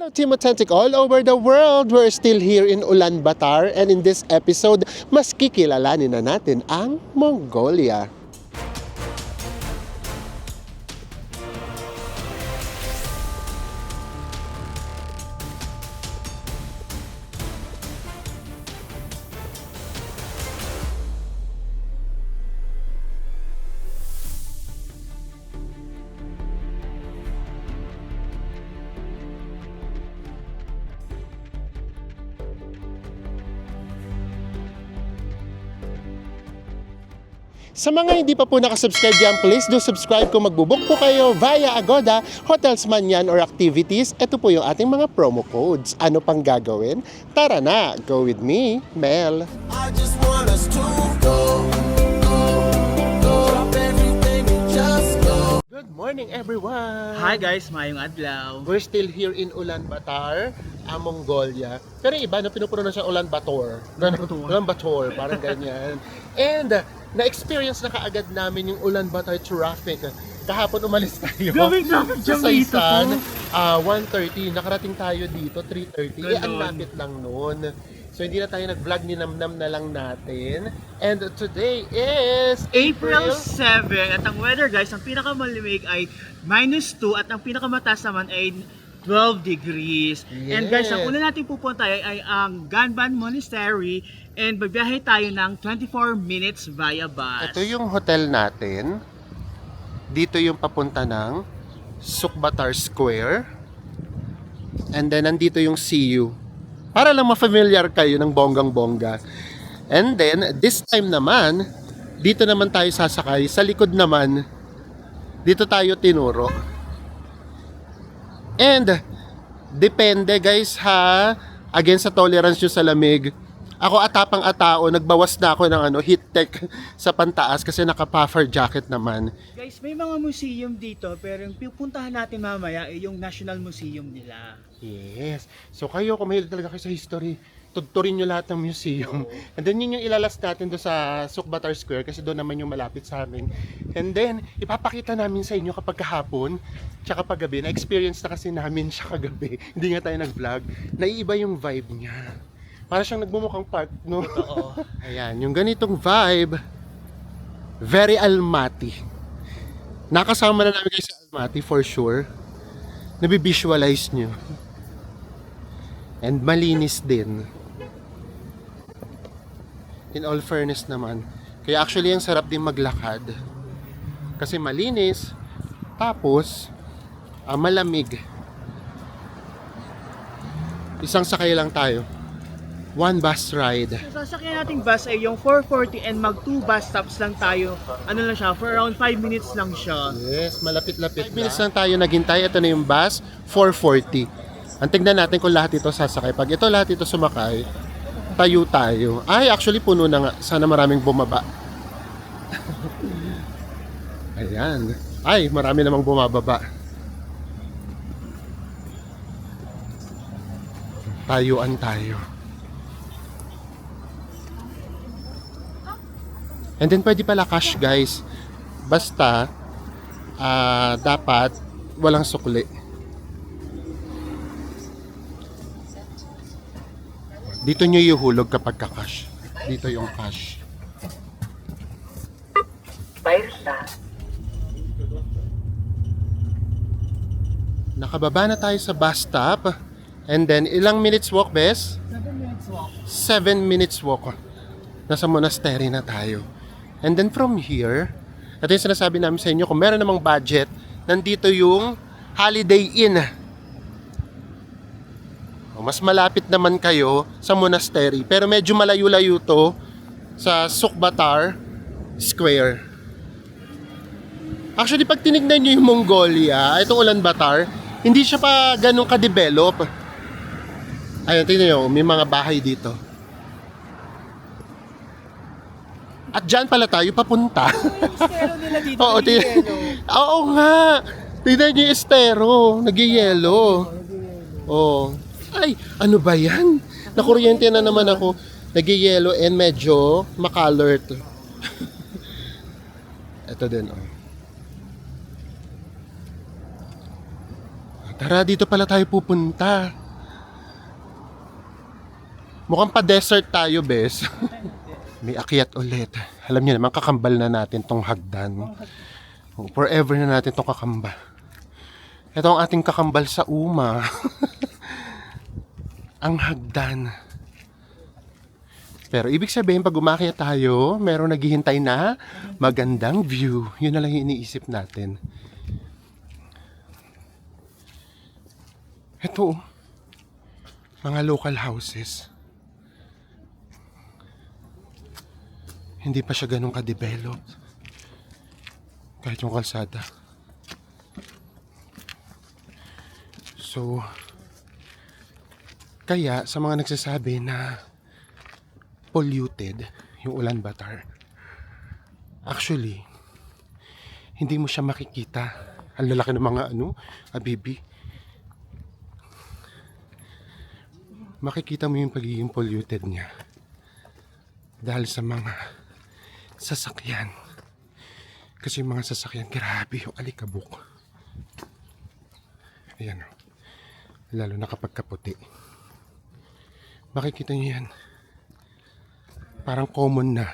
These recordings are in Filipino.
Hello Team Authentic all over the world! We're still here in Ulaanbaatar and in this episode, mas kikilalanin na natin ang Mongolia. Sa mga hindi pa po nakasubscribe dyan, please do subscribe kung magbubook po kayo via Agoda, hotels man yan or activities. Ito po yung ating mga promo codes. Ano pang gagawin? Tara na! Go with me, Mel! I just want us to go. Drop everything and just go. Good morning everyone! Hi guys, mayong adlaw. We're still here in Ulaanbaatar, Mongolia. Pero yung iba na pinupuno na siya Ulaanbaatar. Ulaanbaatar, parang ganyan. And na-experience na kaagad namin yung Ulaanbaatar traffic. Kahapon umalis tayo. Gawing traffic jam sa dito Saisan, po. 1:30. Nakarating tayo dito, 3:30. Ang lapit lang noon. So hindi na tayo nag-vlog, ninamnam na lang natin. And today is April 7 at ang weather guys, ang pinakamalimig ay -2 at ang pinakamataas naman ay 12 degrees. And guys, ang una natin pupunta ay ang Ganban Monastery and magbiyahe tayo ng 24 minutes via bus. Ito yung hotel natin. Dito yung papunta ng Sukbatar Square. And then nandito yung CU. Para lang ma-familiar kayo ng bonggang-bongga. And then this time naman, dito naman tayo sasakay. Sa likod naman, dito tayo tinuro. And depende guys ha, against sa tolerance nyo sa lamig. Ako atapang-atao, nagbawas na ako ng heat tech sa pantaas kasi naka-puffer jacket naman. Guys, may mga museum dito pero yung pupuntahan natin mamaya ay yung National Museum nila. Yes. So kayo, kung mahilig talaga kayo sa history, tuturin nyo lahat ng museum. And then yun yung ilalas natin doon sa Sukbatar Square kasi doon naman yung malapit sa amin. And then, ipapakita namin sa inyo kapag kahapon, tsaka kapag gabi. Na-experience na kasi namin siya kagabi. Hindi nga tayo nag-vlog. Naiiba yung vibe niya. Para siyang nagmumukhang park, no? Oo. Ayan, yung ganitong vibe, very Almaty. Nakasama na namin kayo sa Almaty for sure. Nabivisualize nyo. And malinis din. In all fairness naman. Kaya actually ang sarap din maglakad. Kasi malinis. Tapos, malamig. Isang sakay lang tayo. One bus ride. So, sasakyan nating bus ay yung 440 and mag 2 bus stops lang tayo. Ano lang siya, for around 5 minutes lang siya. Yes, malapit-lapit. 5 minutes lang tayo naghintay. Ito na yung bus, 440. Ang tignan natin kung lahat ito sasakay. Pag ito lahat ito sumakay, tayo tayo. Ay, actually puno na nga. Sana maraming bumaba. Ayan. Ay, marami namang bumababa. Tayuan tayo. And then pwede pala cash guys. Basta dapat walang sukli. Dito nyo ihulog kapag ka-cash. Dito yung cash. Nakababa na tayo sa bus stop. And then ilang minutes walk, Bes? 7 minutes walk. 7 minutes walk. Nasa monastery na tayo. And then from here, ito yung sinasabi namin sa inyo, kung meron namang budget, nandito yung Holiday Inn. Mas malapit naman kayo sa monastery, pero medyo malayo-layo to sa Sukbatar Square. Actually, pag tinignan nyo yung Mongolia, itong Ulaanbaatar, hindi siya pa ganun ka-develop. Ayun, tingnan nyo, may mga bahay dito. At dyan pala tayo papunta. Estero nila dito. Oo, oo nga. Tignan nyo yung estero. Nag-yellow. Oh. Ay, ano ba yan? Nakuryente na naman ako. Nag-yellow and medyo makalert. Ito din, oh. Tara, dito pala tayo pupunta. Mukhang pa-desert tayo, bes. May akyat ulit. Alam niyo naman, kakambal na natin tong hagdan. Forever na natin tong kakamba. Ito ang ating kakambal sa Uma. Ang hagdan. Pero ibig sabihin, pag umakyat tayo, meron naghihintay na magandang view. Yun na lang yung iniisip natin. Ito, mga local houses. Hindi pa siya ganun ka-developed. Kahit yung kalsada. So, kaya sa mga nagsasabi na polluted yung Ulaanbaatar, actually, hindi mo siya makikita. Ang lalaki ng mga abibi. Makikita mo yung pagiging polluted niya dahil sa mga sasakyan. Kasi yung mga sasakyan, grabe yung alikabok. Ayan o. Lalo na kapag kaputi. Makikita niyo yan. Parang common na.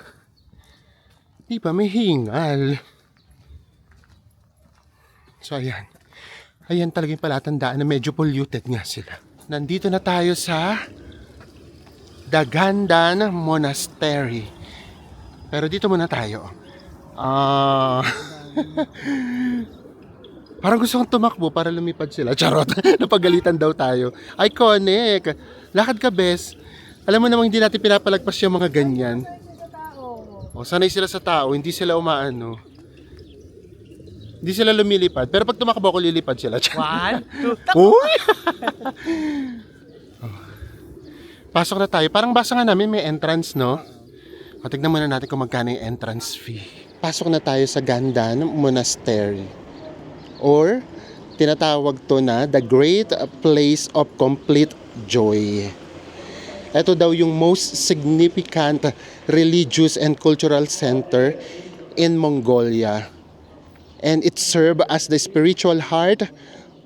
Di ba? May hingal. So ayan. Ayan talaga yung palatandaan na medyo polluted nga sila. Nandito na tayo sa Dagandan Monastery. Pero dito muna tayo. Parang gusto kong tumakbo para lumipad sila. Charot. Napagalitan daw tayo. Iconic. Lakad ka, bes. Alam mo namang hindi natin pinapalagpas yung mga ganyan. O, sanay sila sa tao. Hindi sila umaano. Hindi sila lumilipad. Pero pag tumakbo ako, lilipad sila. 1, 2, Uy! Pasok na tayo. Parang basa nga namin may entrance, no? O, tignan muna natin kung magkano yung entrance fee. Pasok na tayo sa Gandan Monastery. Or, tinatawag to na the Great Place of Complete Joy. Ito daw yung most significant religious and cultural center in Mongolia. And it served as the spiritual heart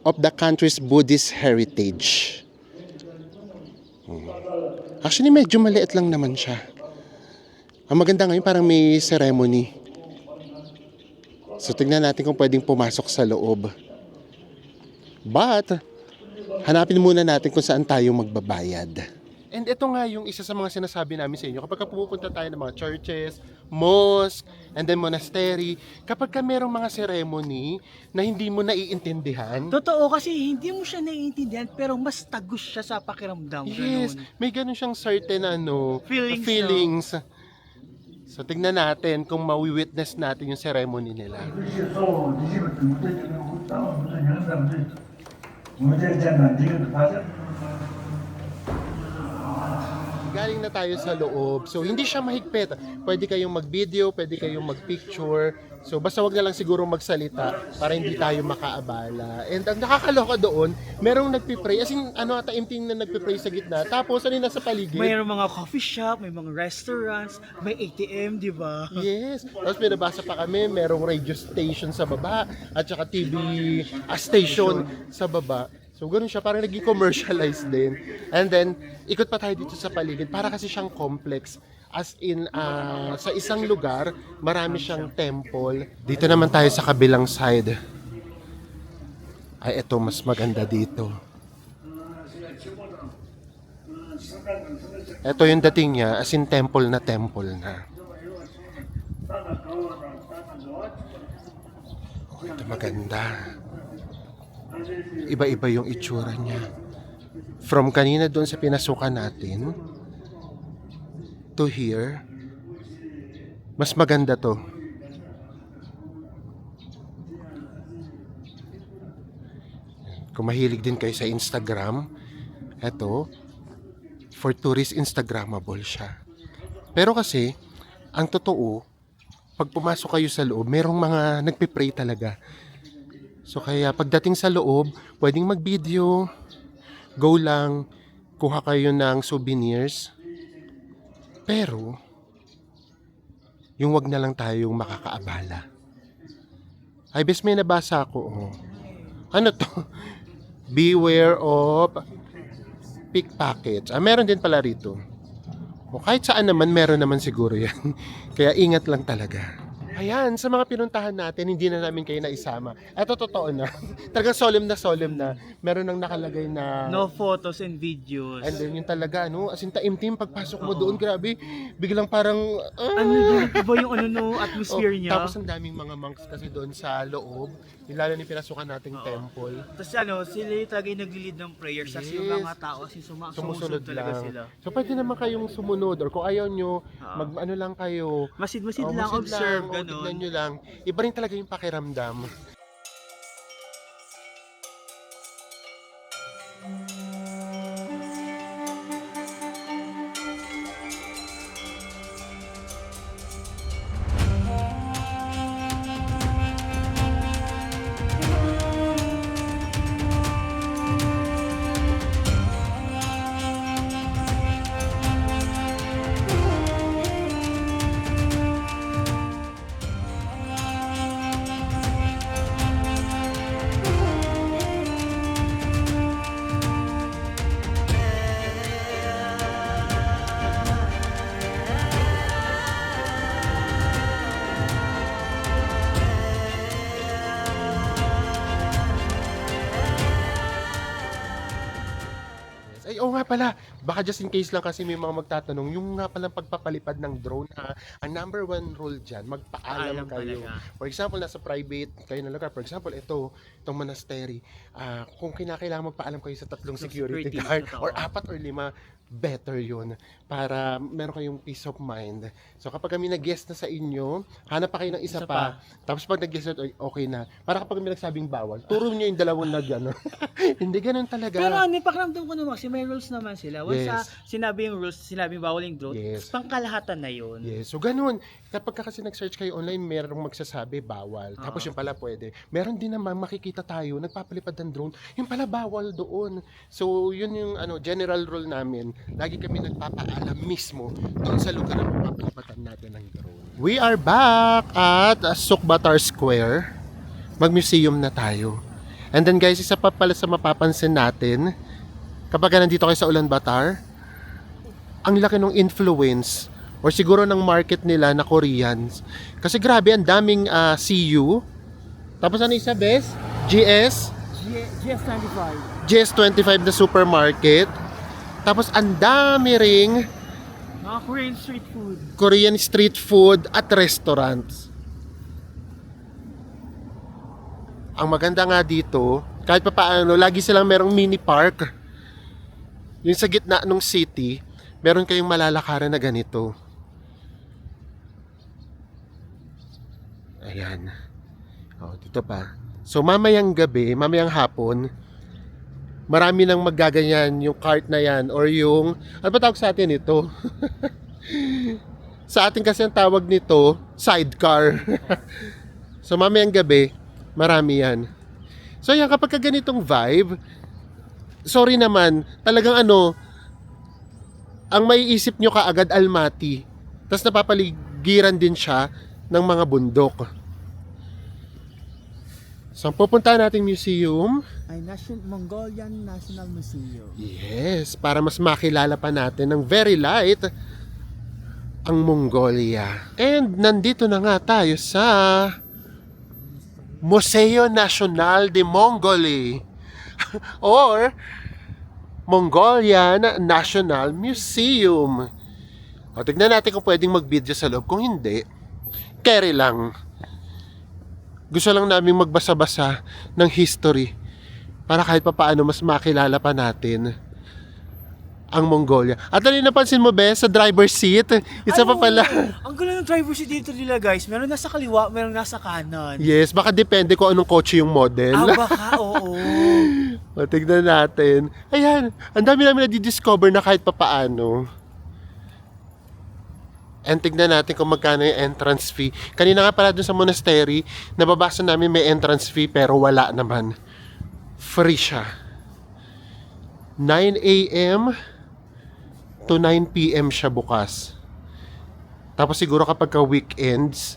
of the country's Buddhist heritage. Actually, medyo maliit lang naman siya. Ang maganda ngayon, parang may ceremony. So, tignan natin kung pwedeng pumasok sa loob. But, hanapin muna natin kung saan tayo magbabayad. And ito nga yung isa sa mga sinasabi namin sa inyo. Kapag pupunta tayo ng mga churches, mosque, and then monastery, kapag ka merong mga ceremony na hindi mo naiintindihan, Totoo kasi hindi mo siya naiintindihan pero mas tagus siya sa pakiramdam. yes, Ganun. may ganun siyang certain Feelings, feelings. So tignan natin kung mawi-witness natin yung ceremony nila. Galing na tayo sa loob. So hindi siya mahigpit. Pwede kayong mag-video, pwede kayong mag-picture. So basta wag na lang siguro magsalita para hindi tayo makaabala. And ang nakakaloka doon, merong nagpipray. As in, taimtim na nagpipray sa gitna. Tapos ano yung nasa paligid? Mayroong mga coffee shop, may mga restaurants, may ATM, di ba? Yes. Tapos pinabasa pa kami, merong radio station sa baba at saka TV station sa baba. So ganoon siya, parang naging commercialized din. And then, ikot pa tayo dito sa paligid. Para kasi siyang complex. As in, sa isang lugar, marami siyang temple. Dito naman tayo sa kabilang side. Ay, eto, mas maganda dito. Eto yung dating niya, as in temple na. Oh, ito maganda. Iba-iba yung itsura niya. From kanina doon sa pinasukan natin to here, mas maganda to. Kung mahilig din kayo sa Instagram, eto, for tourist Instagrammable siya. Pero kasi, ang totoo, pag pumasok kayo sa loob, merong mga nagpipray talaga. So kaya pagdating sa loob, pwedeng mag-video, go lang, kuha kayo ng souvenirs. Pero, yung wag na lang tayong makakaabala. Ay, bes, may nabasa ako. Oh. Ano to? beware of pickpockets. Meron din pala rito. O kahit saan naman, meron naman siguro yan. Kaya ingat lang talaga. Ayan, sa mga pinuntahan natin, hindi na namin kayo naisama. Ito totoo na. Talagang solemn na. Meron nang nakalagay na... No photos and videos. And then yung talaga, as in taimtim, pagpasok mo doon, grabe, biglang parang... Ano yun? Iba yung atmosphere niya? Tapos ang daming mga monks kasi doon sa loob. Lalo ni pinasukan nating temple. Tapos sila yung talaga yung nagli-lead ng prayers. Tapos yung mga tao, sumusunod talaga lang. sila. So pwede naman kayong sumunod or kung ayaw nyo, mag-ano lang kayo. Masid-masid lang, masid observe, lang, ganun. tignan nyo lang. Iba rin talaga yung pakiramdam. Ay, oo nga pala. Baka just in case lang kasi may mga magtatanong, yung nga palang pagpapalipad ng drone, ang number one rule dyan, magpaalam Paalam kayo. talaga. For example, nasa private kayo na lugar. For example, itong monastery. Kung kinakailangan magpaalam kayo sa tatlong security guard, totoo. or 4 or 5, better yun. Para meron kayong peace of mind. So kapag kami nag-guest na sa inyo, hanap pa kayo ng isa pa. Tapos pag nag-guest na, okay na. Para kapag kami nagsabing bawal, turo nyo yung dalawang na gano'n. Hindi ganun talaga. Pero pakiramdam ko naman kasi may rules naman sila. Once Yes. sinabi yung rules, sinabing bawal yung drone, Yes. pangkalahatan na yun. Yes, so ganun. Kapag kasi nag-search kayo online, merong magsasabi bawal. Tapos yung pala pwede. Meron din naman makikita tayo, nagpapalipad ng drone, yung pala bawal doon. So yun yung general rule namin. Lagi kami nagpapaalam mismo doon sa lugar na mapapalipatan natin ng drone. We are back at Sukbatar Square. Mag-museum na tayo. And then guys, isa pa pala sa mapapansin natin, kapag nandito kayo sa Ulaanbaatar, ang laki ng influence or siguro ng market nila na Koreans. Kasi grabe, ang daming CU. Tapos ano isa, Bes? GS25. GS25 na supermarket. Tapos ang dami ring Mga Korean street food. Korean street food at restaurants. Ang maganda nga dito, kahit pa paano, lagi silang merong mini park. Yung sa gitna ng city, meron kayong malalakaran na ganito. Ayan. Dito pa. So mamayang gabi, mamayang hapon, marami nang maggaganyan yung cart na yan or yung, ano ba tawag sa atin ito? Sa atin kasi ang tawag nito, sidecar. So mamayang gabi, marami yan. So yan, kapag ka ganitong vibe, sorry naman, talagang ang maiisip nyo kaagad Almaty. Tapos napapaligiran din siya ng mga bundok. So ang pupuntahan nating museum, Ay Mongolian National Museum. yes, para mas makilala pa natin ng very light ang Mongolia. And nandito na nga tayo sa Museo Nacional de Mongolia or Mongolian National Museum. Tignan natin kung pwedeng mag-video sa loob. Kung hindi, carry lang. Gusto lang namin magbasa-basa ng history para kahit papaano mas makilala pa natin ang Mongolia. At ano yung napansin mo, Bes, sa driver's seat? Isa pa pala. Ang gulo ng driver seat dito nila, guys. Meron nasa kaliwa, meron nasa kanan. Yes, baka depende kung anong kotse yung model. Baka, oo. Tignan natin. Ayan, ang dami namin na-discover na kahit papaano. And tignan natin kung magkano yung entrance fee. Kanina nga pala dun sa monastery, nababasa namin may entrance fee pero wala naman. Free siya. 9 a.m. to 9 p.m. siya bukas. Tapos siguro kapag ka weekends,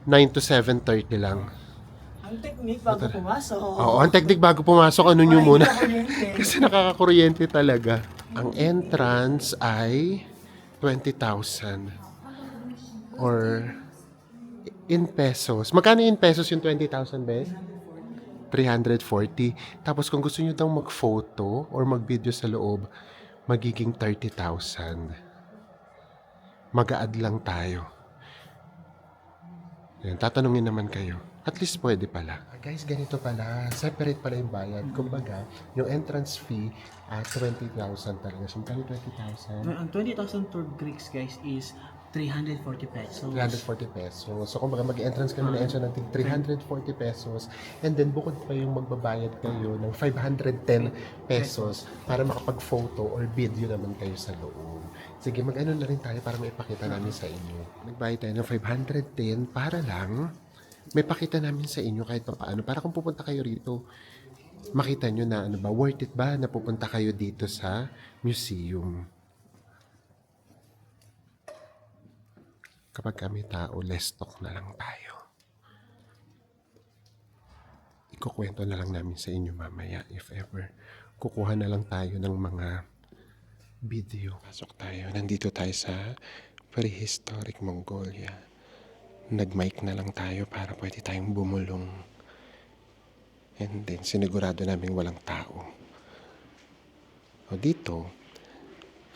9 to 7:30 lang. Ang technique bago pumasok. Oo, ang technique bago pumasok, ano nyo Ay, muna? kuryente. Kasi nakakakuryente talaga. Ang entrance ay 20,000 or in pesos. Magkano in pesos yung 20,000, Bes? 340. Tapos kung gusto nyo daw mag-photo or mag-video sa loob, magiging 30,000. Mag-a-add lang tayo. Yan, tatanungin naman kayo. At least pwede pala. Guys, ganito pala. Separate pala yung bayad. Kumbaga, yung entrance fee, 20,000 talaga. So, magkano 20,000? Ang 20,000 tour Greeks guys is 340 pesos. 340 pesos. So, kumbaga mag-entrance kami na entrance ng 340 pesos. And then, bukod pa yung magbabayad kayo ng 510 pesos para makapag-photo or video naman kayo sa loob. Sige, mag-ano na rin tayo para maipakita namin sa inyo. Nagbayad tayo ng 510 para lang may pakita namin sa inyo kahit pa paano. Para kung pupunta kayo rito, makita nyo na ano ba, worth it ba na pupunta kayo dito sa museum. Kapag kami tao, less talk na lang tayo. Ikukwento na lang namin sa inyo mamaya if ever. Kukuha na lang tayo ng mga video. Pasok tayo. Nandito tayo sa prehistoric Mongolia. Nag-mic na lang tayo para pwede tayong bumulong. And then, sinigurado namin walang tao. O dito,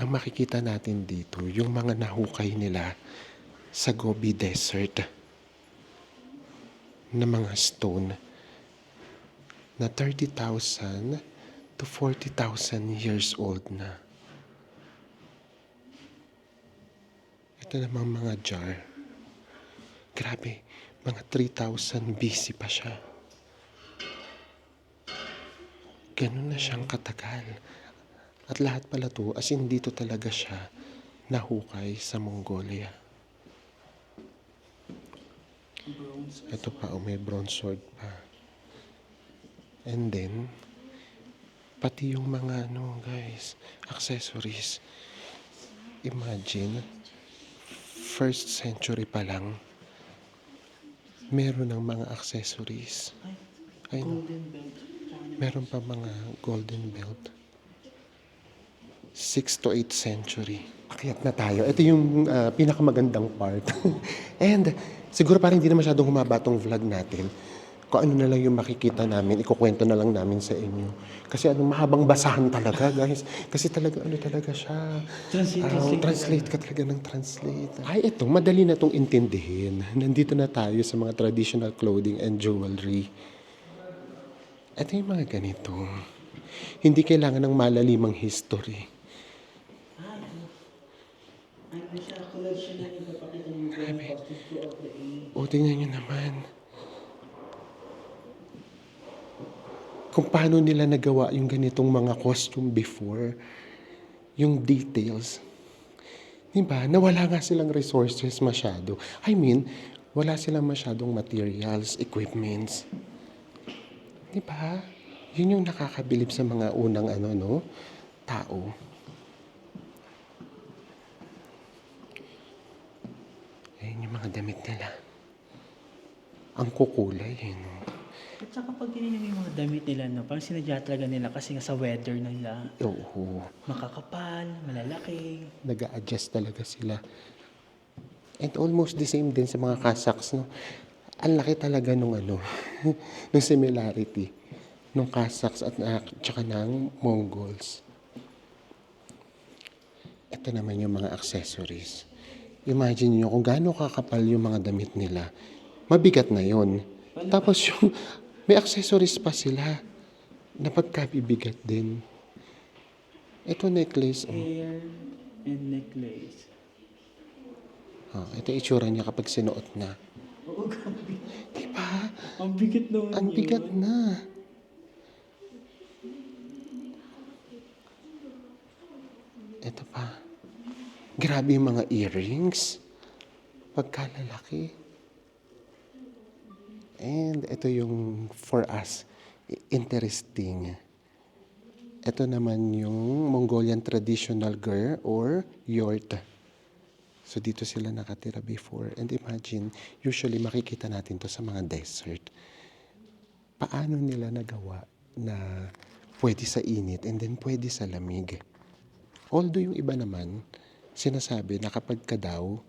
ang makikita natin dito, yung mga nahukay nila sa Gobi Desert na mga stone na 30,000 to 40,000 years old na. Ito namang mga jar. Grabe, mga 3,000 BC pa siya. Ganun na siyang katagal. At lahat pala to, as in dito talaga siya nahukay sa Mongolia. Ito pa, may bronze sword pa. And then, pati yung mga accessories. Imagine, 1st century pa lang, meron ng mga accessories. Ay, Golden belt. meron pa mga golden belt. 6th to 8th century. Akyat na tayo. Ito yung pinakamagandang part. And siguro parang hindi na masyadong humaba tong vlog natin. Kung ano na lang yung makikita namin, ikukwento na lang namin sa inyo. Kasi mahabang basahan talaga, guys. Kasi talaga, talaga siya. Translate ka talaga ng translate. Ay, ito, madali na itong intindihin. Nandito na tayo sa mga traditional clothing and jewelry. Ito yung mga ganito. Hindi kailangan ng malalimang history. Grabe. O, tingnan nyo naman. Kung paano nila nagawa yung ganitong mga costume before, yung details. Diba? Nawala nga silang resources masyado. I mean, wala silang masyadong materials, equipments. Diba? Yun yung nakakabilib sa mga unang tao. Ayun yung mga damit nila. Ang kukulay, At saka pag tinignan mo yung mga damit nila, parang sinadya talaga nila kasi nga sa weather nila. Oo. Makakapal, malalaki. Nag-a-adjust talaga sila. And almost the same din sa mga Kazakhs, Ang laki talaga nung nung similarity nung Kazakhs at tsaka ng Mongols. Ito naman yung mga accessories. Imagine nyo kung gaano kakapal yung mga damit nila. Mabigat na yon. Tapos yung may accessories pa sila na pagkabibigat din. Ito necklace. Hair and necklace. Ito itsura niya kapag sinuot na. Oo, grabe. Diba? Ang bigat naman Ang bigat na. Ito pa. Grabe yung mga earrings. Pagkalalaki. And ito yung for us, interesting. Ito naman yung Mongolian traditional ger or yurt. So dito sila nakatira before. And imagine, usually makikita natin to sa mga desert. paano nila nagawa na pwede sa init and then pwede sa lamig. Although yung iba naman, sinasabi na kapag ka daw,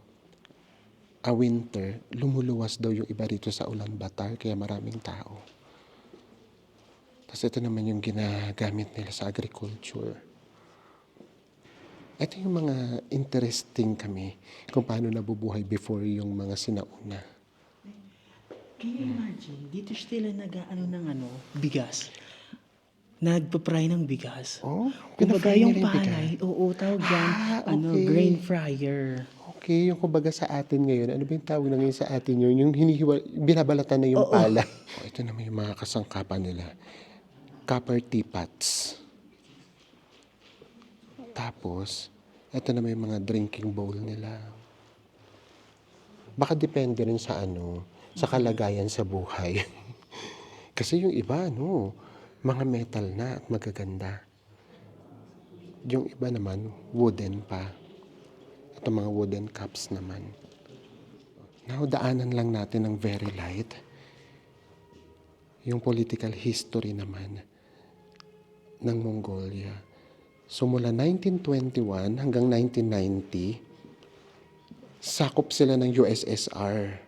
winter, lumuluwas daw yung iba rito sa Ulaanbaatar kaya maraming tao. Tapos ito naman yung ginagamit nila sa agriculture. Ito yung mga interesting kami kung paano nabubuhay before yung mga sinauna. Can you imagine? Dito sila bigas. Nagpa-fry ng bigas. Oh, Kumbaga pinafry yung nila bigas. palay, oo, tawag dyan, Okay. grain fryer. Okay, yung kumbaga sa atin ngayon, ano ba yung tawag na ngayon sa atin yun? Yung binabalatan na yung pala. Ito naman yung mga kasangkapan nila. Copper teapots. Tapos, ito naman yung mga drinking bowl nila. Baka depende rin sa sa kalagayan sa buhay. Kasi yung iba, mga metal na at magaganda. Yung iba naman, wooden pa. Ito mga wooden cups naman. Now, daanan lang natin ng very light. Yung political history naman ng Mongolia. So, mula 1921 hanggang 1990, sakop sila ng USSR.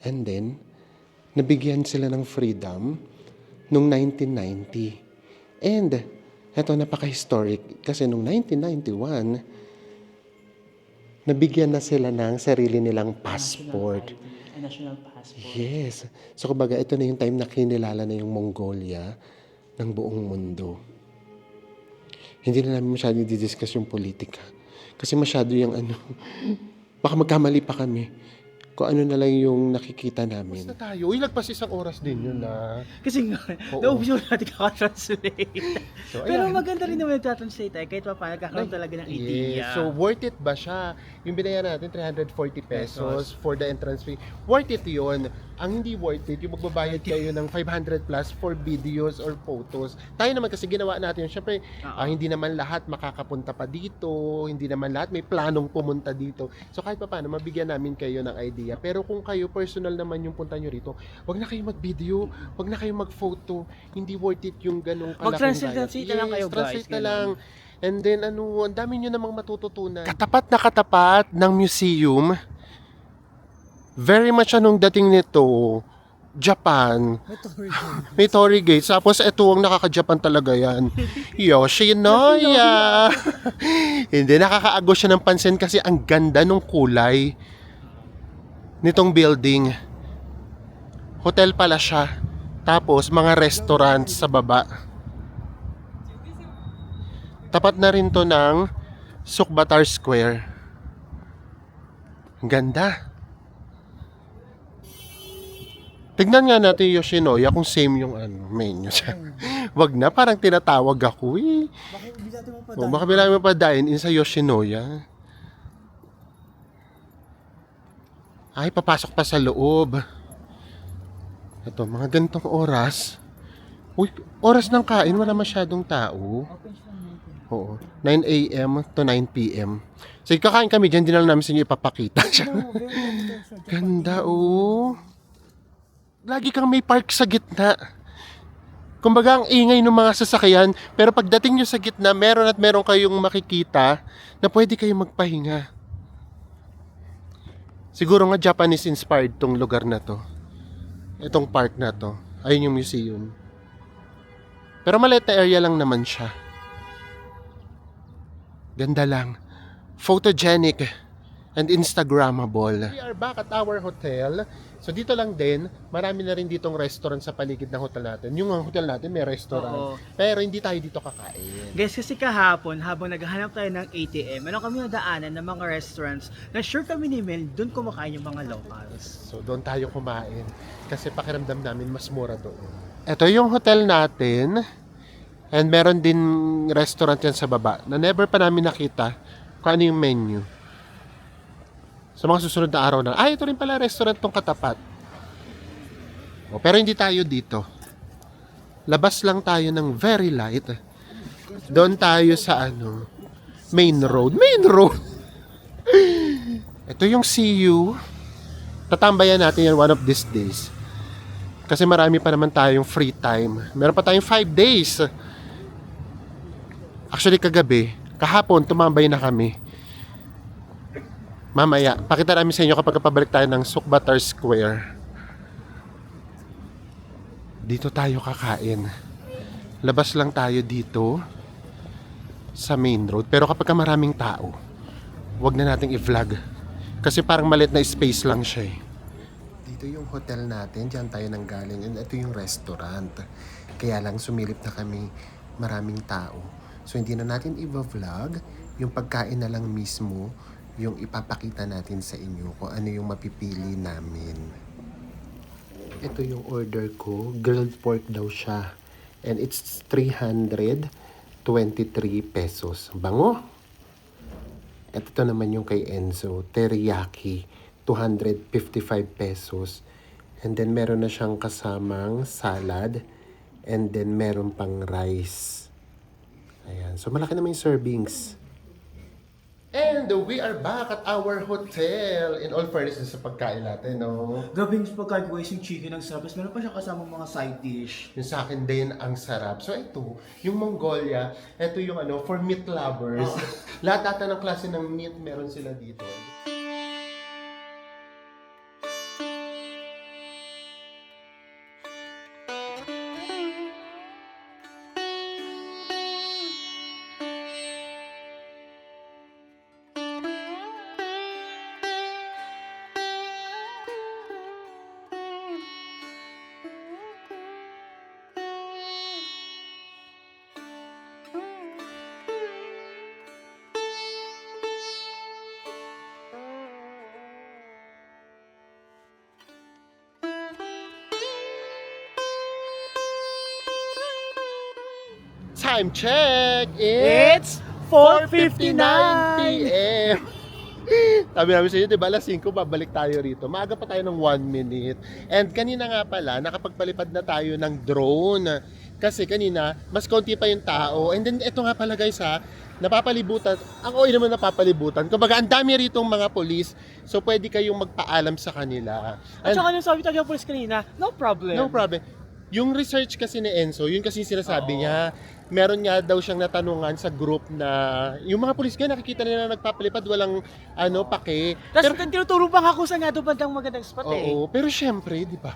And then, nabigyan sila ng freedom noong 1990. And, eto napaka-historic kasi noong 1991, nabigyan na sila ng sarili nilang passport. National passport. Yes. So, kumbaga, ito na yung time na kinilala na yung Mongolia ng buong mundo. Hindi na namin masyado i-discuss yung politika. Kasi masyado yung baka magkamali pa kami. Kung ano na lang yung nakikita namin. Basta tayo. Uy, lagpas isang oras din yun na. Kasi nga, Oo. naubos yung natin kakatranslate. So, Pero ayan. maganda rin naman yung-translate tayo kahit pa paano kakaroon talaga ng idea. Yes. So, worth it ba siya? Yung binayan natin, 340 pesos for the entrance fee. Worth it yun. Ang hindi worth it, yung magbabayad kayo ng 500 plus for videos or photos. Tayo naman kasi ginawa natin yun. Siyempre, hindi naman lahat makakapunta pa dito. Hindi naman lahat may planong pumunta dito. So, kahit pa paano, mabigyan namin kayo ng idea. Pero kung kayo, personal naman yung punta nyo rito, wag na kayo mag-video, wag na kayo mag-photo. Hindi worth it yung ganong kalaking Mag-translate na lang kayo, guys. Translate na lang. And then, ang dami nyo namang matututunan. Katapat na katapat ng museum, very much dating nito, Japan. May Torii Gate. Tapos, ito ang nakaka-Japan talaga yan. Yoshinoya! Hindi, nakakaagos siya ng pansin kasi ang ganda ng kulay nitong building. Hotel pala siya. Tapos, mga restaurants sa baba. Tapat na rin to ng Sukbatar Square. Ang ganda. Tignan nga natin yung Yoshinoya kung same yung menu siya. Wag na, parang tinatawag ako eh. Baka bila mo pa dine-in sa Yoshinoya. Ay, papasok pa sa loob. Ito, mga ganitong oras. Uy, oras ng kain, wala masyadong tao. Oo, 9 a.m. to 9 p.m. So, kakain kami dyan, di na lang namin sa inyo ipapakita siya. Ganda, oh. Lagi kang may park sa gitna. Kumbaga, ang ingay ng mga sasakyan, pero pagdating nyo sa gitna, meron at meron kayong makikita na pwede kayong magpahinga. Siguro nga Japanese-inspired tong lugar na to. Itong park na to. Ayun yung museum. Pero maliit na area lang naman siya. Ganda lang. Photogenic and Instagrammable. We are back at our hotel. So dito lang din, marami na rin ditong restaurant sa paligid ng hotel natin. Yung hotel natin may restaurant. Oo. Pero hindi tayo dito kakain. Guys, kasi kahapon, habang naghahanap tayo ng ATM, kami nadaanan ng mga restaurants na sure kami ni Mel, doon kumakain yung mga locals. So doon tayo kumain. Kasi pakiramdam namin mas mura doon. Ito yung hotel natin. And meron din restaurant yan sa baba na never pa namin nakita kung ano yung menu. Sa mga susunod na araw na, ito rin pala restaurant tong katapat. Pero hindi tayo dito. Labas lang tayo ng very light. Doon tayo sa main road. Main road! Ito yung CU. Tatambayan natin yan one of these days. Kasi marami pa naman tayong free time. Meron pa tayong 5 days. Actually, kahapon, tumambay na kami. Mamaya, pakita namin sa inyo kapag pabalik tayo ng Sukbatar Square. Dito tayo kakain. Labas lang tayo dito sa main road. Pero kapag maraming tao, wag na nating i-vlog. Kasi parang maliit na space lang siya eh. Dito yung hotel natin, dyan tayo nang galing. And ito yung restaurant. Kaya lang sumilip na kami, maraming tao. So hindi na natin i-vlog. Yung pagkain na lang mismo, yung ipapakita natin sa inyo kung ano yung mapipili namin. Ito yung order ko. Grilled pork daw siya. And it's 323 pesos. Bango! At ito naman yung kay Enzo. Teriyaki. 255 pesos. And then meron na siyang kasamang salad. And then meron pang rice. Ayan. So malaki naman yung servings. And we are back at our hotel. In all fairness sa pagkain natin, no? Grabe yung pagkain guys, yung chicken ang sarap. Tapos meron pa siya kasamang mga side dish. Yung sa akin din ang sarap. So ito, yung Mongolia, ito yung for meat lovers. Lahat ata ng klase ng meat meron sila dito. Time check! It's 4:59 p.m. Sabi namin sa inyo, diba, alas 5, babalik tayo rito. Maaga pa tayo ng 1 minute. And kanina nga pala, nakapagpalipad na tayo ng drone. Kasi kanina, mas konti pa yung tao. And then, ito nga pala guys napapalibutan. Ang OA naman napapalibutan. Kumbaga, ang dami rito mga polis. So, pwede kayong magpaalam sa kanila. At saka nung sabi tayo ng police kanina, no problem. No problem. Yung research kasi ni Enzo, yun kasi yung sinasabi niya, meron nga daw siyang natanungan sa group na yung mga pulis nga nakikita nila nagpapalipad, walang pake. Tapos tinuturo pa ako sa nga doon bandang magandang spot eh. Oo, pero syempre, di ba,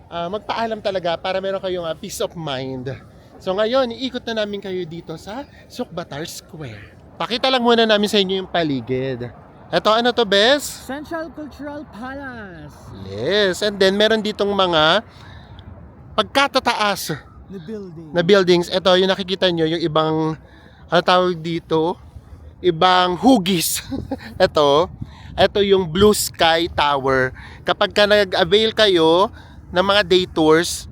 magpaalam talaga para meron kayong peace of mind. So ngayon, iikot na namin kayo dito sa Sukbatar Square. Pakita lang muna namin sa inyo yung paligid. Ito, ano to, Bes? Central Cultural Palace. Yes, and then meron ditong mga pagkatataas The na buildings. Ito, yung nakikita nyo, yung ibang, tawag dito, ibang hugis. ito yung Blue Sky Tower. Kapag ka nag-avail kayo ng mga day tours,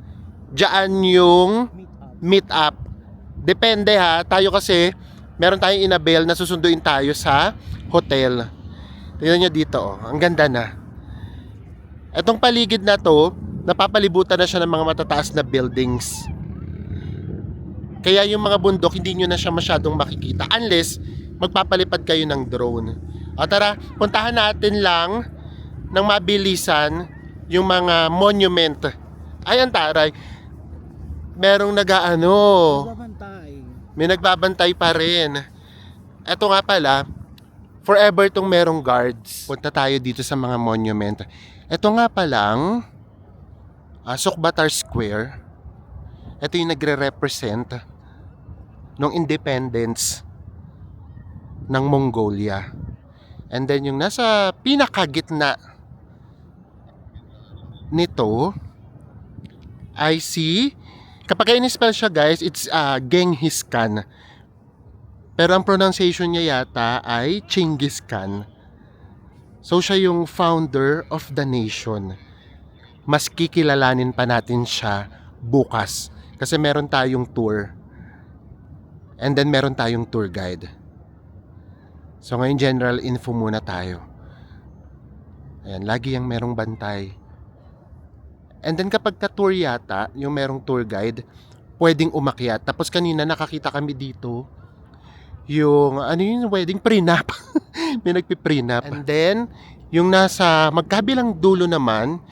dyan yung meet up. Depende tayo kasi, meron tayong inavail na susunduin tayo sa hotel. Tingnan nyo dito, ang ganda na. Itong paligid na to, napapalibutan na siya ng mga matataas na buildings. Kaya yung mga bundok, hindi nyo na siya masyadong makikita unless magpapalipad kayo ng drone. O tara, puntahan natin lang ng mabilisan yung mga monument. Ayan taray, merong may nagbabantay pa rin. Eto nga pala, forever tong merong guards. Punta tayo dito sa mga monument. Ito nga palang Sukbatar Square. Ito yung nagre-represent ng independence ng Mongolia. And then yung nasa pinakagitna nito ay kapag in-spell siya guys, it's Genghis Khan. Pero ang pronunciation niya yata ay Chinggis Khan. So siya yung founder of the nation. Mas kikilalanin pa natin siya bukas. Kasi meron tayong tour. And then meron tayong tour guide. So ngayon general info muna tayo. Ayan, lagi yung merong bantay. And then kapag ka-tour yata, yung merong tour guide, pwedeng umakyat. Tapos kanina nakakita kami dito, yung wedding prenup. May nagpi-prenup. And then, yung nasa magkabilang dulo naman,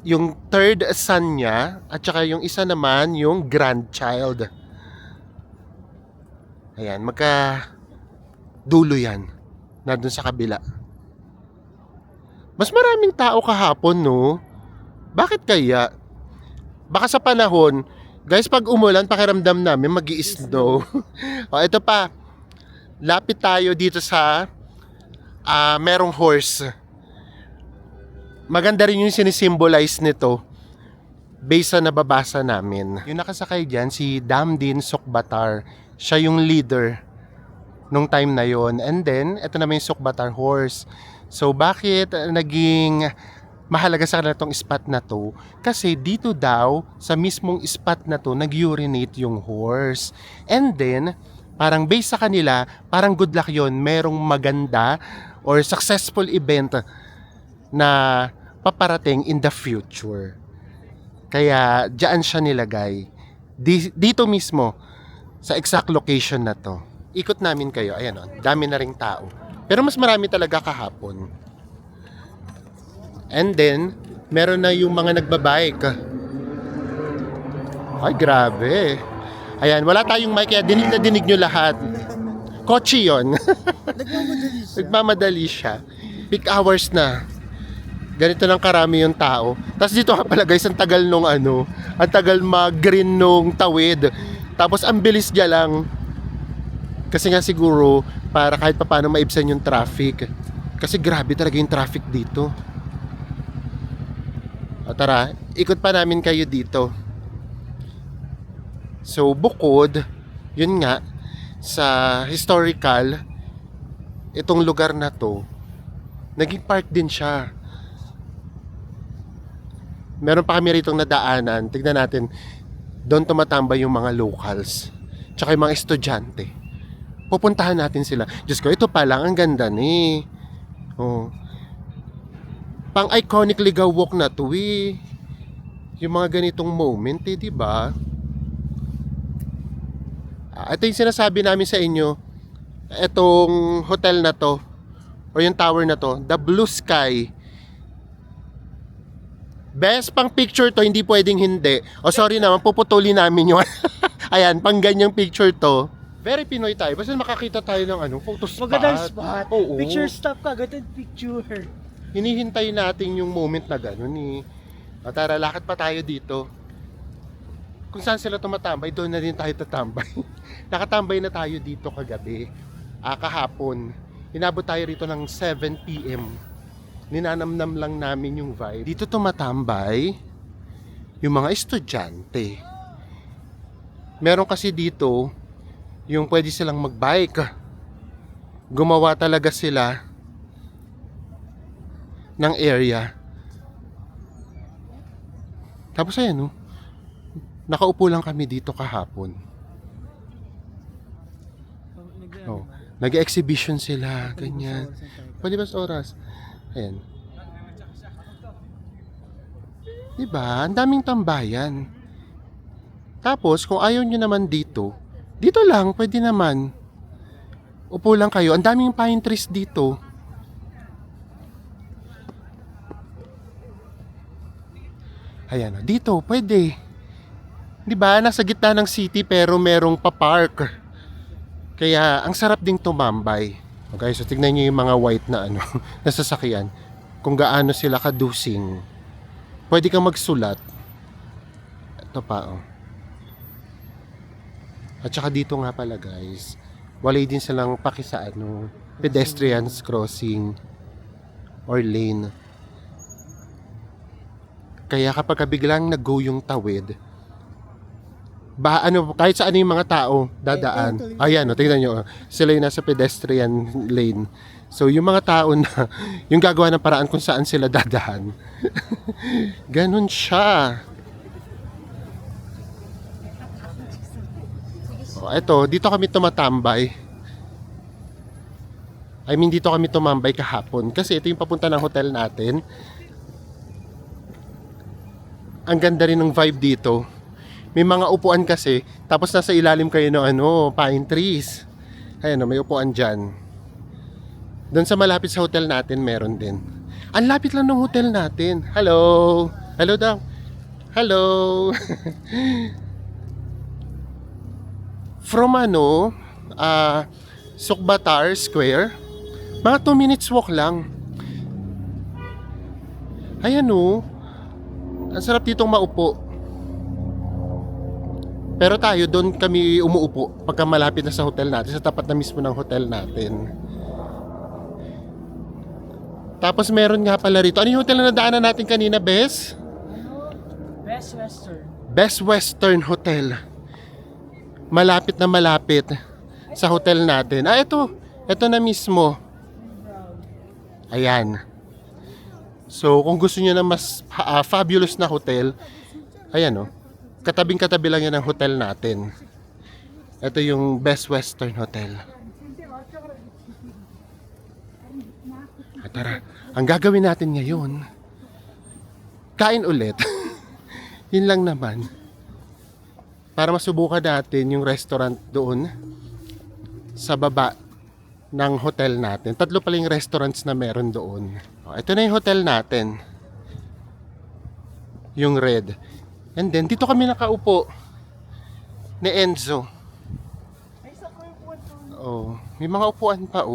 yung third son niya at saka yung isa naman yung grandchild. Ayan, dulo yan na dun sa kabila. Mas maraming tao kahapon, no? Bakit kaya? Baka sa panahon, guys, pag umulan, pakiramdam namin mag-i-snow. O, ito pa. Lapit tayo dito sa merong horse. Maganda rin yung sinisimbolize nito based sa nababasa namin. Yung nakasakay dyan, si Damdin Sukbatar. Siya yung leader nung time na yon. And then, ito naman yung Sukbatar horse. So, bakit naging mahalaga sa kanila tong spot na to? Kasi dito daw, sa mismong spot na to, nag-urinate yung horse. And then, parang based sa kanila, parang good luck yon, merong maganda or successful event na paparating in the future. Kaya diyan siya nilagay. Dito mismo sa exact location na to. Ikot namin kayo. Ayan o, dami na ring tao. Pero mas marami talaga kahapon. And then, meron na yung mga nagbabike. Ay, grabe. Ayan, wala tayong mic kaya dinig na dinig nyo lahat. Kotse yun. Nagmamadali siya. Peak hours na. Ganito lang karami yung tao. Tapos dito nga pala guys, ang tagal nung ang tagal mag-green nung tawid. Tapos ang bilis niya lang. Kasi nga siguro, para kahit pa paano maibsan yung traffic. Kasi grabe talaga yung traffic dito. O tara, ikot pa namin kayo dito. So bukod, yun nga, sa historical, itong lugar na to, naging park din siya. Meron pa kami ritong nadaanan. Tignan natin, doon tumatambay yung mga locals. Tsaka yung mga estudyante. Pupuntahan natin sila. Diyos ko, ito pa lang, ang ganda ni. Oh. Pang iconic Ligaw Walk na to eh. Yung mga ganitong moment eh, di ba? Ito yung sinasabi namin sa inyo. Itong hotel na to, o yung tower na to, the Blue Sky. Best pang picture to, hindi pwedeng hindi. O sorry naman, puputulin namin yung ayan, pang ganyang picture to. Very Pinoy tayo. Basta makakita tayo ng photo spot. Magandang spot. Oo. Picture stop ka, agad picture. Hinihintay natin yung moment na gano'n eh. O tara, lakad pa tayo dito. Kung saan sila tumatambay, doon na din tayo tatambay. Nakatambay na tayo dito kagabi. Kahapon. Inabot tayo rito ng 7 PM. Ninanamnam lang namin yung vibe. Dito tumatambay yung mga estudyante. Meron kasi dito yung pwede silang magbike. Gumawa talaga sila ng area. Tapos ayan nakaupo lang kami dito kahapon. Oh, nag-exhibition sila, ganyan. Palibas oras. Ayan. Diba? Ang daming tambayan. Tapos, kung ayaw nyo naman dito lang, pwede naman. Upo lang kayo. Ang daming pine trees dito. Ayan. Dito, pwede. Diba? Nasa gitna ng city pero merong pa-park. Kaya, ang sarap ding tumambay. Okay, so tignan nyo yung mga white na na sasakyan. Kung gaano sila kadusing. Pwede kang magsulat. Ito pa, At saka dito nga pala, guys. Walay din silang pakisa, pedestrians crossing or lane. Kaya kapag biglang nag-go yung tawid, kahit saan yung mga tao dadaan. Ayan, tingnan nyo. Sila yung nasa pedestrian lane. So, yung mga tao na, yung gagawa ng paraan kung saan sila dadaan. Ganon siya. Eto, dito kami tumatambay. Dito kami tumambay kahapon. Kasi ito yung papunta ng hotel natin. Ang ganda rin ng vibe dito. May mga upuan kasi, tapos nasa ilalim kayo ng pine trees. Ayan, may upuan dyan. Doon sa malapit sa hotel natin, meron din. Ang lapit lang ng hotel natin. Hello! Hello daw. Hello. From Sukbatar Square, mga 2 minutes walk lang. Ayan ang sarap ditong maupo. Pero tayo, doon kami umuupo pagka malapit na sa hotel natin, sa tapat na mismo ng hotel natin. Tapos meron nga pala rito. Ano yung hotel na nadaanan natin kanina, Bes? Best Western. Best Western Hotel. Malapit na malapit sa hotel natin. Ito. Ito na mismo. Ayan. So, kung gusto niyo na mas fabulous na hotel, ayan katabing-katabi lang yan ang hotel natin. Ito yung Best Western Hotel. Tara, ang gagawin natin ngayon, kain ulit. Yun lang naman. Para masubukan natin yung restaurant doon sa baba ng hotel natin. 3 pala yung restaurants na meron doon. Ito na yung hotel natin. Yung red. And then, dito kami nakaupo ni Enzo. May mga upuan pa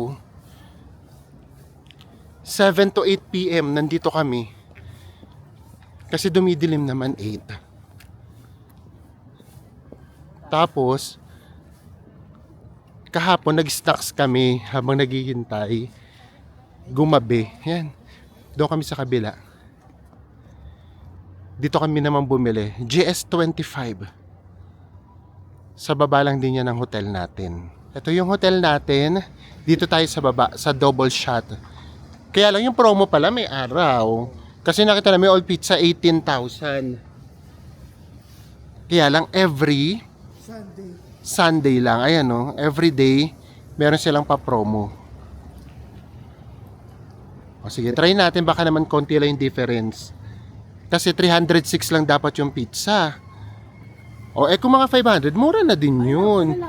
7 to 8 p.m. nandito kami. Kasi dumidilim naman 8. Tapos, kahapon nag-snacks kami habang naghihintay. Gumabi. Yan. Doon kami sa kabila. Dito kami naman bumili. GS25. Sa baba lang din yan ang hotel natin. Ito yung hotel natin. Dito tayo sa baba, sa double shot. Kaya lang yung promo pala may araw. Kasi nakita namin all pizza 18,000. Kaya lang every Sunday lang. Ayan every day meron silang pa-promo. Sige, try natin baka naman konti lang yung difference. Kasi 306 lang dapat yung pizza. Kung mga 500, mura na din yun.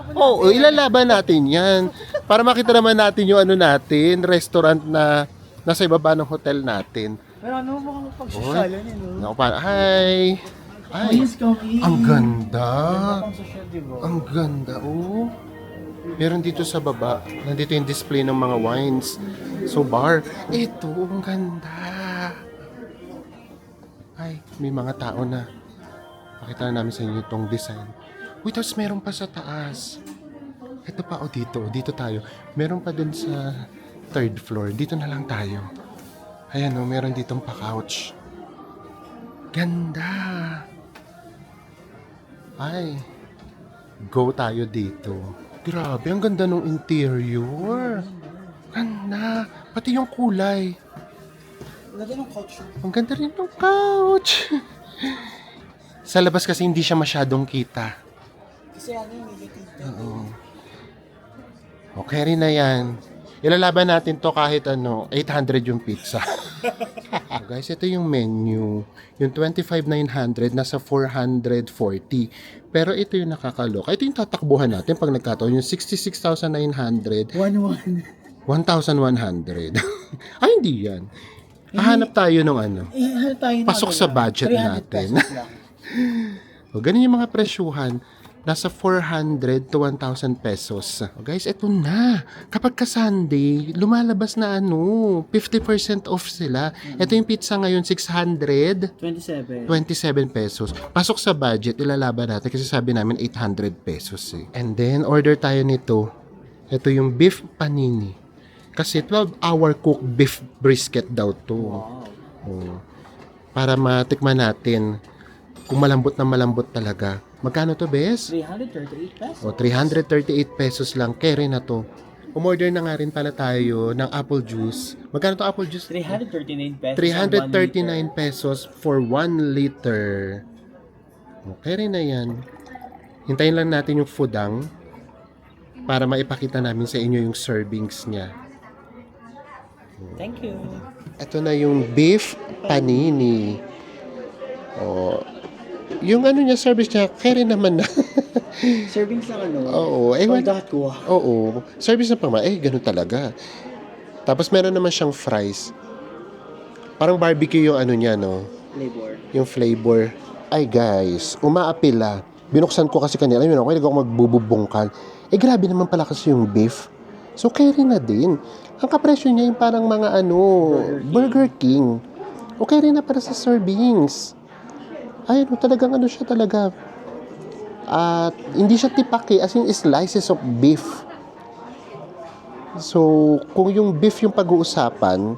Ilalaban natin yan. Para makita naman natin yung natin, restaurant na nasa ibaba ng hotel natin. Pero mga pagsasalan Hi! Please come in. Ang ganda! Ang ganda, Meron dito sa baba. Nandito yung display ng mga wines. So, bar. Ito, ang ganda. Ay, may mga tao na. Pakita na namin sa inyo itong design. Tapos meron pa sa taas. Ito pa, dito. Dito tayo. Meron pa dun sa 3rd floor. Dito na lang tayo. Ayan, meron ditong pa-couch. Ganda. Ay, go tayo dito. Grabe, ang ganda ng interior. Ganda. Pati yung kulay. Ang ganda rin ng couch. Sa labas kasi hindi siya masyadong kita. Kasi Okay rin na yan. Ilalaban natin to kahit 800 yung pizza. Guys, ito yung menu. Yung 25,900 nasa 440. Pero ito yung nakakaloka. Ito yung tatakbuhan natin pag nagkataon. Yung 66,900. 1,100. Ay, hindi yan. Hahanap tayo ng pasok sa budget natin. Ganun yung mga presyuhan. Nasa 400 to 1,000 pesos. Guys, eto na. Kapag ka Sunday, lumalabas na 50% off sila. Ito yung pizza ngayon, 627 pesos. Pasok sa budget, ilalaban natin kasi sabi namin 800 pesos And then, order tayo nito. Ito yung beef panini. Kasi 12-hour cooked beef brisket daw to. Para matikman natin kung malambot na malambot talaga. Magkano to, Bes? 338 pesos. 338 pesos lang. Carry na to. Umorder na nga rin pala tayo ng apple juice. Magkano to apple juice? 339 pesos. 339 pesos for 1 liter. Okay rin na yan. Hintayin lang natin yung foodang para maipakita namin sa inyo yung servings niya. Thank you. Ito na yung beef panini. Yung niya, service niya, carry naman na. Servings lang Oo. Oo. Service na pang ganun talaga. Tapos meron naman siyang fries. Parang barbecue yung niya, Flavor. Yung flavor. Ay guys, umaapila. Binuksan ko kasi kanila, yun ako, ako magbububungkal. Eh grabe naman pala kasi yung beef. So carry na din. Ang kapresyo niya yung parang mga Burger King. O carry na para sa servings. Ay talagang siya talaga. At hindi siya tipaki, as in slices of beef. So, kung yung beef yung pag-uusapan,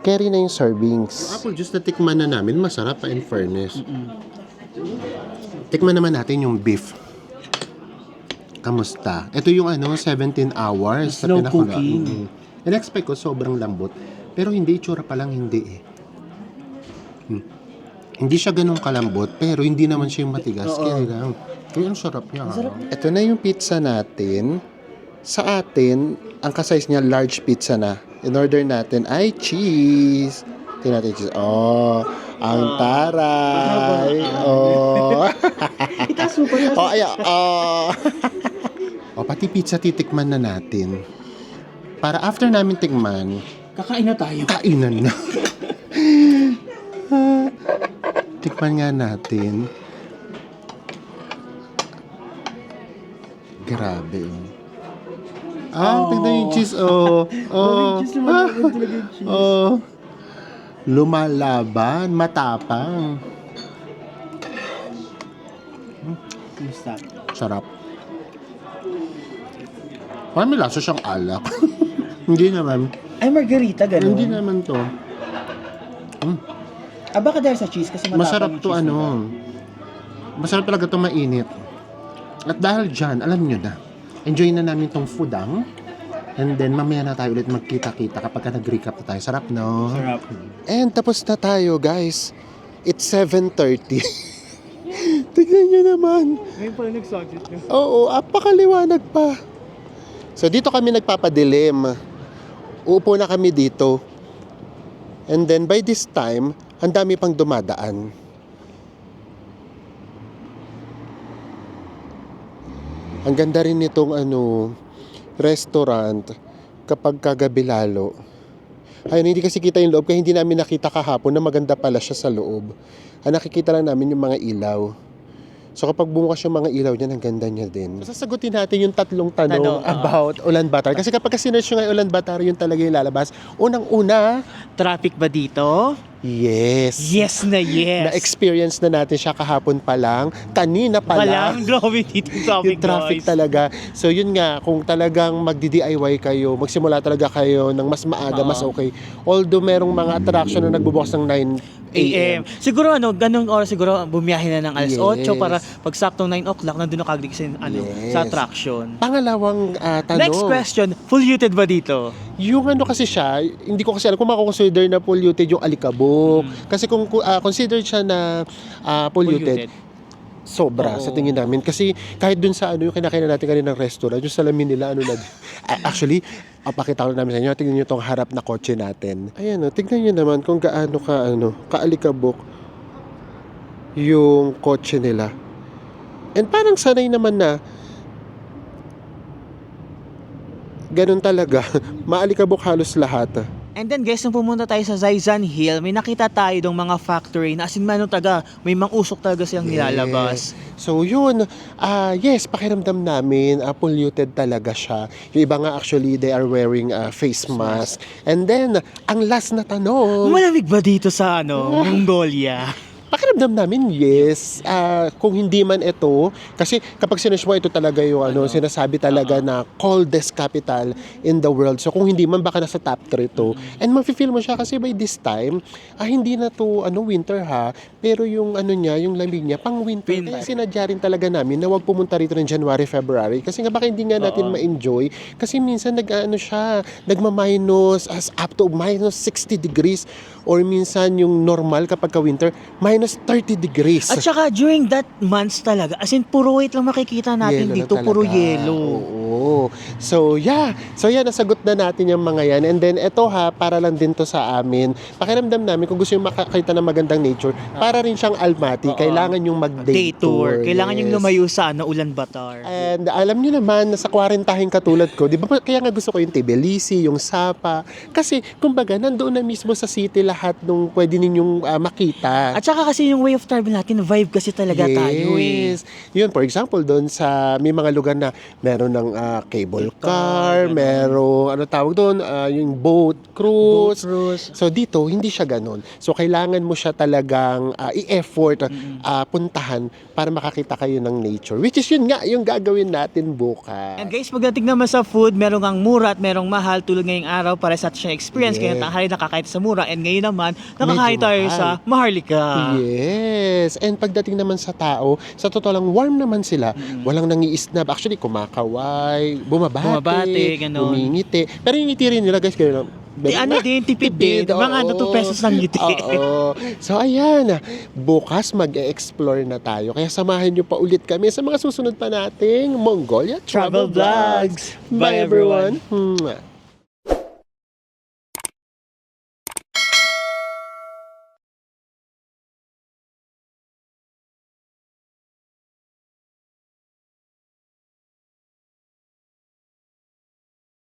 carry na yung servings. Yung apple juice na tikman na namin, masarap pa in fairness. Tikman naman natin yung beef. Kamusta? Ito yung 17 hours. Slow na cooking. In-expect ko sobrang lambot. Pero hindi, itsura pa lang hindi eh. Hindi siya ganun kalambot, pero hindi naman siya yung matigas. Kaya lang. Kaya ang sarap niya. Ito na yung pizza natin. Sa atin, ang ka-size niya, large pizza na. In order natin ay cheese. Tingnan natin cheese. Oh, ang taray. Oh. Itaso pa na. Oh, ayan. Oh. Oh, pati pizza titikman na natin. Para after namin tikman, Kakain na tayo. kainan na. Tikman nga natin. Grabe. Tignan yung cheese. Oh. Oh. Lumalaban, matapang. Kumusta? Sarap. Parang may lasa siyang alak. Hindi naman. Ay, margarita, gano'n. Hindi naman to. Baka dahil sa cheese kasi matapang Masarap yung to cheese nila. Masarap talaga to mainit. At dahil dyan, alam nyo na, enjoy na namin tong foodang. And then mamaya na tayo ulit magkita-kita kapag nag-recap na tayo. Sarap, no? Sarap. And tapos na tayo, guys. It's 7:30. Tignan nyo naman. Ngayon pala nag-subject nyo. Oo, apakaliwanag pa. So dito kami nagpapadilim. Uupo na kami dito. And then by this time, ang dami pang dumadaan. Ang ganda rin nitong restaurant kapag kagabi lalo. Ayun, hindi kasi kita yung loob kaya hindi namin nakita kahapon na maganda pala siya sa loob. Ang nakikita lang namin yung mga ilaw. So kapag bumukas yung mga ilaw niya, ang ganda niya din. So, sasagutin natin yung tatlong tanong about Ulaanbaatar. Kasi kapag sinerch nyo nga Ulaanbaatar, yun talaga yung lalabas. Unang-una, Traffic ba dito? yes. Yes na yes. Na-experience na natin siya kahapon pa lang. Kanina pa lang. Grabe dito yung traffic, Yung traffic guys. talaga. So yun nga, kung talagang magdi-DIY kayo, magsimula talaga kayo ng mas maaga, mas okay. Although merong mga attraction na nagbubukas ng 9 AM. Siguro ganung oras siguro bumiyahe na ng alas 8 Yes. para pag saktong 9 o'clock nandun na kagad kasi Yes. sa attraction. Pangalawang tanong. Next question, polluted ba dito? Yung kasi siya, hindi ko kasi alam kung mako-consider na polluted yung Alikabok. Kasi kung considered siya na polluted, sobra Oo. sa tingin namin. Kasi kahit dun sa yung kinakainan natin kanina ng restaurant, yung salamin nila, actually, pakita ko namin sa inyo, tingnan nyo itong harap na kotse natin. Ayan tingnan nyo naman kung gaano kaalikabok yung kotse nila. And parang sanay naman na ganun talaga, maalikabok halos lahat. And then guys, nung pumunta tayo sa Zaizan Hill, may nakita tayo ng mga factory na as in may mang-usok talaga silang nilalabas. So yun, yes, pakiramdam namin, polluted talaga siya. Yung iba nga actually, they are wearing face mask. And then, ang last na tanong, Malamig ba dito sa Mongolia? pakiramdam namin, yes. Kung hindi man ito, kasi kapag sinearch mo, ito talaga yung sinasabi talaga na coldest capital in the world. So kung hindi man, baka nasa top 3 to. And mafe-feel mo siya kasi by this time, hindi na to winter ha, pero yung niya, yung lamig niya, pang winter. Kaya sinadya rin talaga namin na wag pumunta rito ng January, February. Kasi nga baka hindi nga natin ma-enjoy. Kasi minsan nagma-minus as up to minus 60 degrees. Or minsan yung normal kapag ka-winter, minus 30 degrees. At saka during that months talaga, as in puro white lang makikita natin Yelo na dito, puro talaga. yellow. Oo. Oo. So, yeah. So, yan, nasagot na natin yung mga yan. And then, eto ha, para lang din to sa amin. Pakiramdam namin, kung gusto yung makakita ng magandang nature, para rin siyang Almaty, kailangan yung mag-day Day tour. Kailangan Yes. yung lumayo sa Ulaanbaatar. And alam niyo naman, nasa kwarentahing katulad ko, di ba kaya nga gusto ko yung Tbilisi, yung Sapa. Kasi, kumbaga, nandoon na mismo sa city lahat nung pwede ninyong makita. At saka kasi yung way of travel natin, vibe kasi talaga tayo eh. Yes. Yun, for example, doon sa may mga lugar na meron ng cable car, ganun. merong ano tawag doon, yung boat cruise. Cruise. So dito, hindi siya ganun. So kailangan mo siya talagang i-effort, puntahan para makakita kayo ng nature. Which is yun nga, yung gagawin natin bukas. And guys, pagdating naman sa food, merong ang mura at merong mahal tulad ngayong araw para sa ating experience. Yes. Kaya tanghali nakakain sa mura and ngayon naman nakakain Medyo tayo mahal. sa Maharlika. Yes. And pagdating naman sa tao, sa totoo lang, warm naman sila. Walang nangi-snap. Actually, kumakaway, bumabati, ganon. umingiti. Pero yung ngiti rin nila, guys, gano'n. Ano din, tipid din. Mga 2 pesos ng ngiti. Oo. So, ayan. Bukas mag-explore na tayo. Kaya samahan nyo pa ulit kami sa mga susunod pa nating Mongolia Travel Travel Vlogs. Vlogs. Bye, everyone. Mwah.